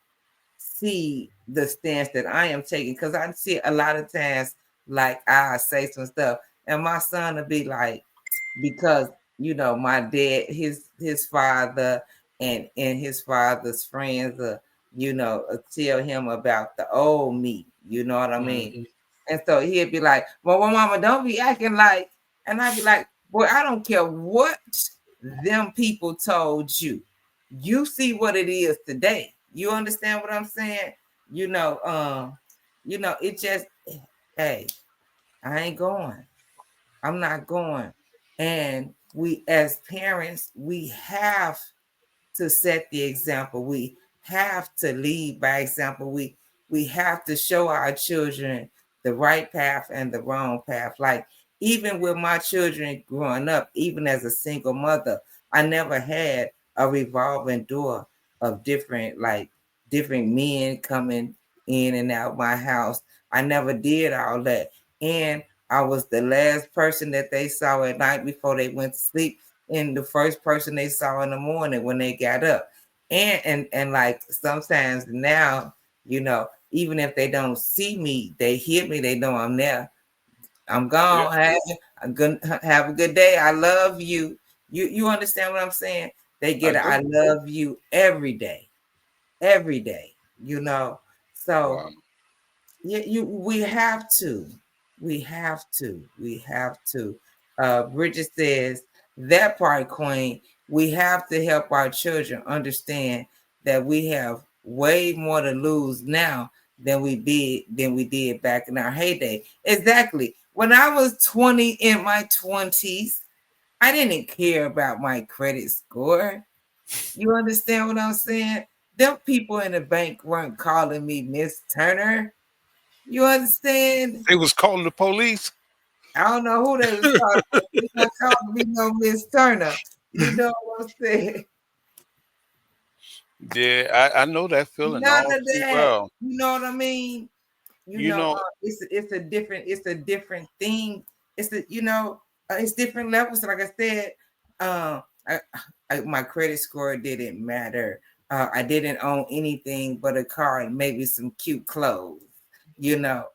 see the stance that I am taking, because I see a lot of times, like, I say some stuff and my son will be like, because my dad, his father and his father's friends, tell him about the old me, you know what I mean? Mm-hmm. And so he'd be like, well, mama, don't be acting like, and I'd be like, boy, I don't care what them people told you. You see what it is today. You understand what I'm saying? It just, hey, I ain't going. I'm not going. And we, as parents, we have to set the example. We have to lead by example. We have to show our children the right path and the wrong path. Like, even with my children growing up, even as a single mother, I never had a revolving door of different men coming in and out my house. I never did all that. And I was the last person that they saw at night before they went to sleep, and the first person they saw in the morning when they got up. And like, sometimes now, even if they don't see me, they hear me, they know I'm there. I'm Yeah, gone. Have a good day. I love you. You understand what I'm saying? They I get a do. I love you every day. Every day. So Wow. we have to. We have to. Bridget says, that part, queen, we have to help our children understand that we have way more to lose now than we did back in our heyday. Exactly. When I was 20, in my 20s, I didn't care about my credit score. You understand what I'm saying? Them people in the bank weren't calling me Miss Turner. You understand? They was calling the police. I don't know who they was calling, but they weren't calling me no Miss Turner. You know what I'm saying? Yeah, I know that feeling None all of too that. well. You know what I mean? You You know, know, it's a different thing. It's different levels. Like I said, uh, my credit score didn't matter. I didn't own anything but a car and maybe some cute clothes. You know,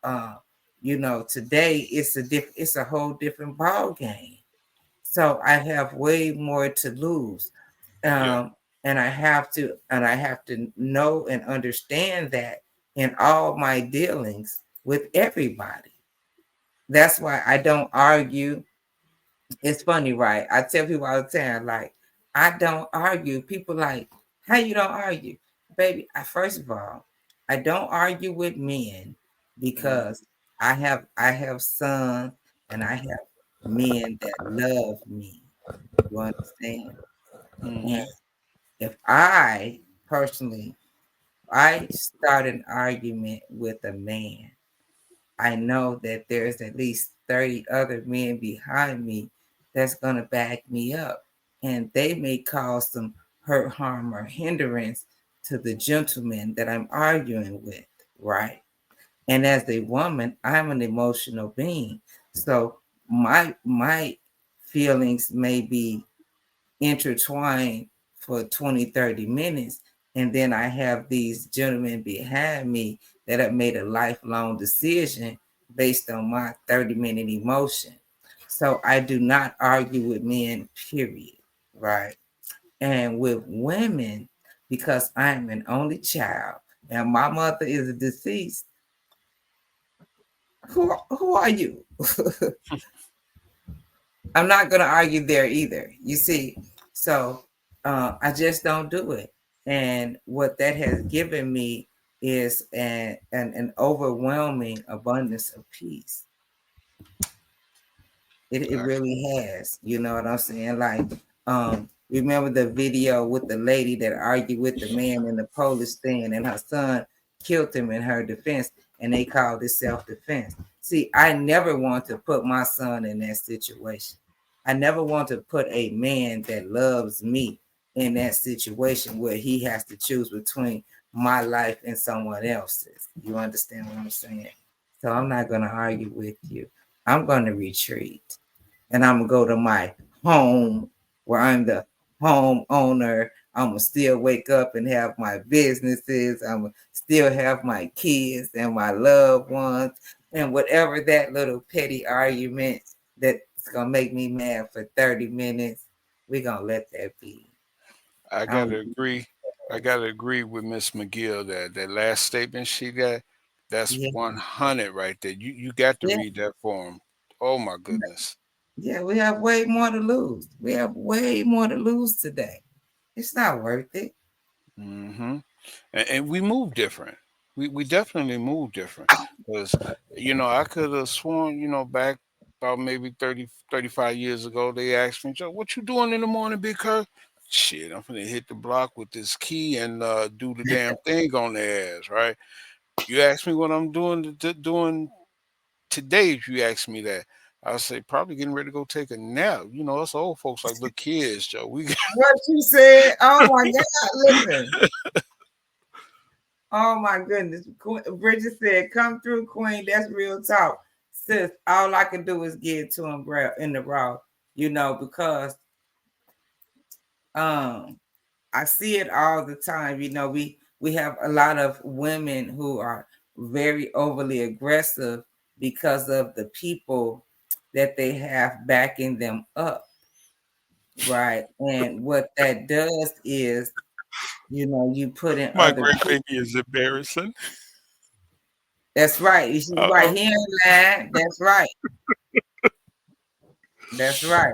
today it's a whole different ball game. So I have way more to lose. yeah, And I have to know and understand that in all my dealings with everybody. That's why I don't argue. It's funny, right? I tell people all the time, like, I don't argue. People like, how you don't argue? Baby, first of all, I don't argue with men mm, because I have sons and I have men that love me. You understand? And mm-hmm, if I personally, I start an argument with a man, I know that there's at least 30 other men behind me that's going to back me up. And they may cause some hurt, harm, or hindrance to the gentleman that I'm arguing with, right? And as a woman, I'm an emotional being. So my feelings may be intertwined for 20, 30 minutes. And then I have these gentlemen behind me that have made a lifelong decision based on my 30-minute emotion. So I do not argue with men, period. Right. And with women, because I am an only child and my mother is a deceased, who are you? I'm not going to argue there either. You see, so I just don't do it. And what that has given me is an overwhelming abundance of peace. It really has. You know what I'm saying? Like, remember the video with the lady that argued with the man in the police stand, and her son killed him in her defense, and they called it self-defense. See, I never want to put my son in that situation. I never want to put a man that loves me in that situation where he has to choose between my life and someone else's. You understand what I'm saying? So I'm not going to argue with you. I'm going to retreat and I'm gonna go to my home where I'm the homeowner. I'm gonna still wake up and have my businesses. I'm gonna still have my kids and my loved ones, and whatever that little petty argument that's gonna make me mad for 30 minutes, we're gonna let that be. I I'm gotta agree. I gotta agree with Miss McGill that that last statement she got, that's yeah, 100 right there. You got to yeah, read that for 'em. Oh my goodness. yeah. We have way more to lose. We have way more to lose today. It's not worth it. Mm-hmm. And we move different. We definitely move different because I could have sworn back about maybe 30, 35 years ago they asked me, Joe, what you doing in the morning, Big Kirk? Shit, I'm gonna hit the block with this key and do the damn thing on their ass, right? You ask me what I'm doing today. If you ask me that, I'll say probably getting ready to go take a nap. Us old folks like little kids, Joe. We What you said? Oh my God! Listen. Oh my goodness. Bridget said, come through, Queen. That's real talk. Sis, all I can do is get to him in the raw, because um I see it all the time. We have a lot of women who are very overly aggressive because of the people that they have backing them up. Right. And what that does is, you put in my other grandbaby people. is embarrassing. That's right. She's right Uh, here in line. That's right. That's right.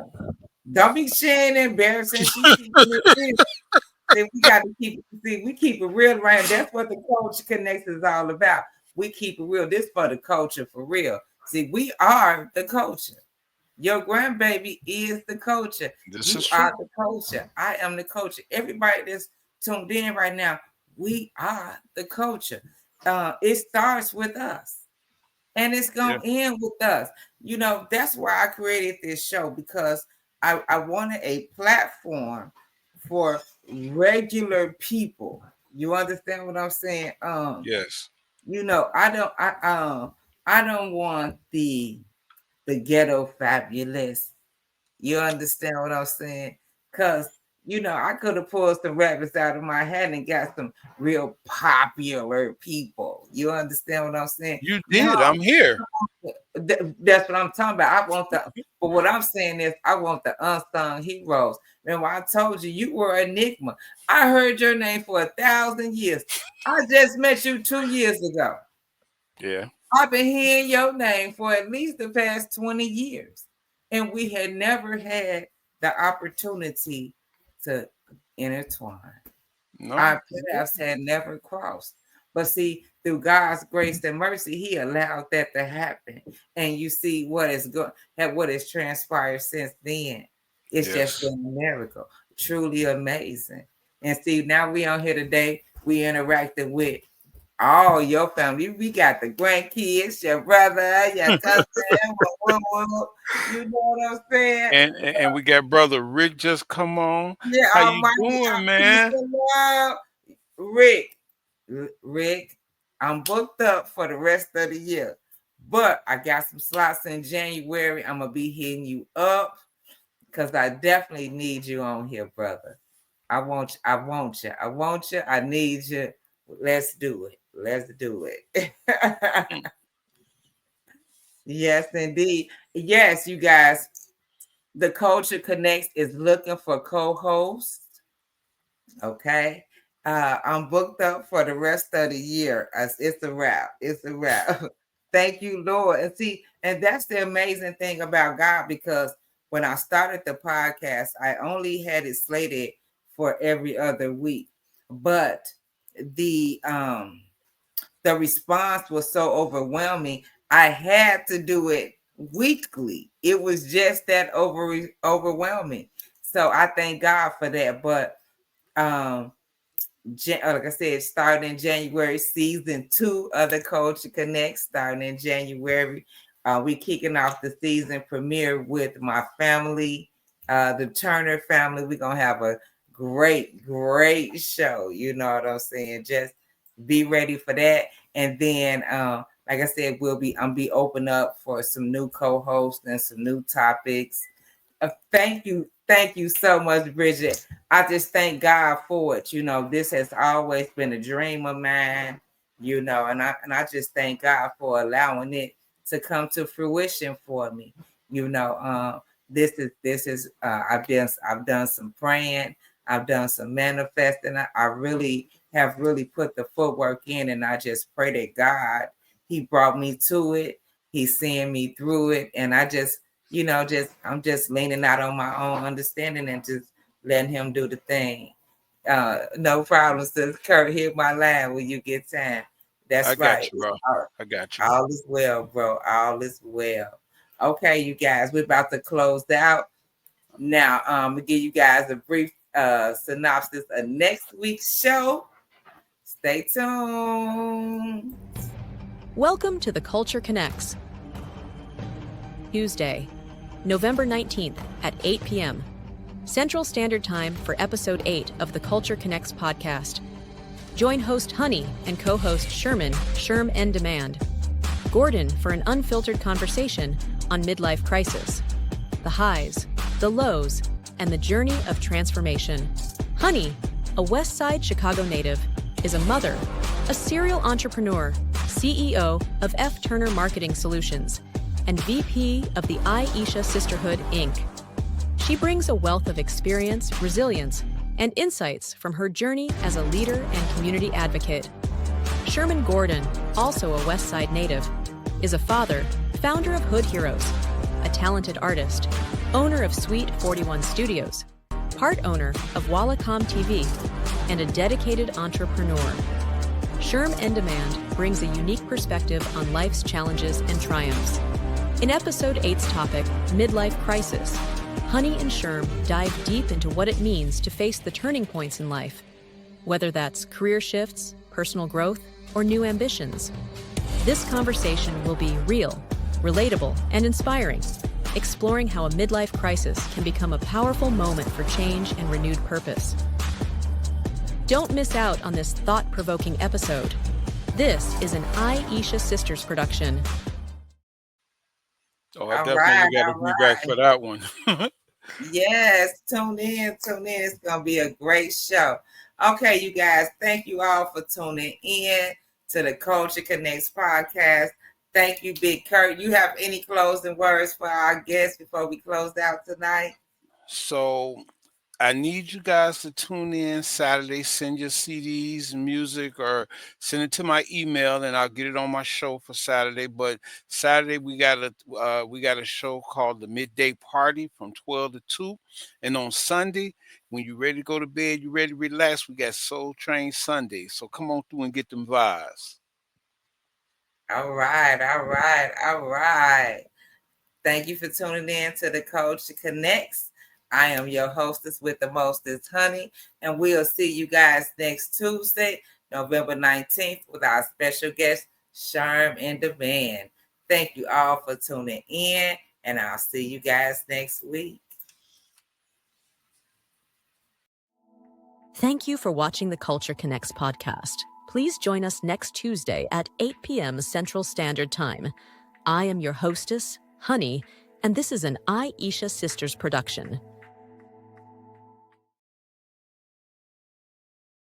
Don't be sharing embarrassing. She keeping it real. See, we got to we keep it real around. That's what the Culture Connects is all about. We keep it real. This for the culture for real. See, we are the culture. Your grandbaby is the culture. This You is are true. the culture. I am the culture. Everybody that's tuned in right now, we are the culture. It starts with us. And it's Yeah. going to end with us. You know, that's why I created this show, because I wanted a platform for regular people. You understand what I'm saying? Yes. You know, I don't want the ghetto fabulous. You understand what I'm saying? Because, you know, I could have pulled some rabbits out of my hat and got some real popular people. You understand what I'm saying? You No, did. I'm here. that's what I'm talking about. I want but what I'm saying is, I want the unsung heroes. Remember, I told you you were an enigma. I heard your name for 1,000 years. I just met you 2 years ago. Yeah. I've been hearing your name for at least the past 20 years. And we had never had the opportunity to intertwine. No. Our paths had never crossed. But see, through God's grace and mercy, He allowed that to happen. And you see what has transpired since then. It's just Yes. been a miracle, truly amazing. And see, now we on here today. We interacted with all your family. We got the grandkids, your brother, your cousin. You know what I'm saying? And we got brother Rick just come on. Yeah, How you Almighty, doing, peace man? and love. Rick, I'm booked up for the rest of the year, but I got some slots in January. I'm gonna be hitting you up because I definitely need you on here, brother. I want you. I want you. I want you. I need you. Let's do it. Let's do it. Yes, indeed. Yes, you guys. The Culture Connects is looking for co-hosts. Okay. I'm booked up for the rest of the year. It's a wrap. It's a wrap. Thank you, Lord. And see, and that's the amazing thing about God, because when I started the podcast, I only had it slated for every other week. But the response was so overwhelming, I had to do it weekly. It was just that overwhelming. So I thank God for that. But like I said, starting in January, season 2 of the Culture Connect, starting in January. We kicking off the season premiere with my family, the Turner family. We're gonna have a great show. You know what I'm saying? Just be ready for that. And then like I said, I'm be open up for some new co-hosts and some new topics. Thank you so much, Bridget. I just thank God for it. You know, this has always been a dream of mine, you know, and I just thank God for allowing it to come to fruition for me. You know, this is I've done some praying, I've done some manifesting. I really have put the footwork in, and I just pray that God, He brought me to it. He's seeing me through it, and I just, you know, I'm just leaning out on my own understanding and just letting Him do the thing. No problem, sis. Kurt, hit my line when you get time. I That's got right. you, bro. I got you. All is well, bro. All is well. Okay, you guys, we're about to close out. Now, I'm gonna give you guys a brief synopsis of next week's show. Stay tuned. Welcome to The Culture Connects. Tuesday, November 19th at 8 p.m. Central Standard Time for Episode 8 of The Culture Connects podcast. Join host Honey and co-host Sherman and Demand, Gordon for an unfiltered conversation on midlife crisis, the highs, the lows, and the journey of transformation. Honey, a Westside Chicago native, is a mother, a serial entrepreneur, CEO of F. Turner Marketing Solutions, and VP of the Aisha Sisterhood, Inc. She brings a wealth of experience, resilience, and insights from her journey as a leader and community advocate. Sherman Gordon, also a Westside native, is a father, founder of Hood Heroes, a talented artist, owner of Suite 41 Studios, part owner of Wallacom TV, and a dedicated entrepreneur. Sherm and Demand brings a unique perspective on life's challenges and triumphs. In episode 8's topic, Midlife Crisis, Honey and Sherm dive deep into what it means to face the turning points in life, whether that's career shifts, personal growth, or new ambitions. This conversation will be real, relatable, and inspiring, exploring how a midlife crisis can become a powerful moment for change and renewed purpose. Don't miss out on this thought-provoking episode. This is an Aisha Sisters production. Oh, I definitely got to be back for that one. Yes, tune in. It's going to be a great show. Okay, you guys, thank you all for tuning in to the Culture Connects podcast. Thank you, Big Kurt. You have any closing words for our guests before we close out tonight? So I need you guys to tune in Saturday. Send your CDs, music, or send it to my email, and I'll get it on my show for Saturday. But Saturday we got a show called the Midday Party from 12 to 2, and on Sunday, when you're ready to go to bed, you're ready to relax, we got Soul Train Sunday. So come on through and get them vibes. All right. Thank you for tuning in to the Culture Connects. I am your hostess with the mostest, Honey, and we'll see you guys next Tuesday, November 19th, with our special guest, Sherm and the Band. Thank you all for tuning in, and I'll see you guys next week. Thank you for watching the Culture Connects podcast. Please join us next Tuesday at 8 p.m. Central Standard Time. I am your hostess, Honey, and this is an Aisha Sisters production.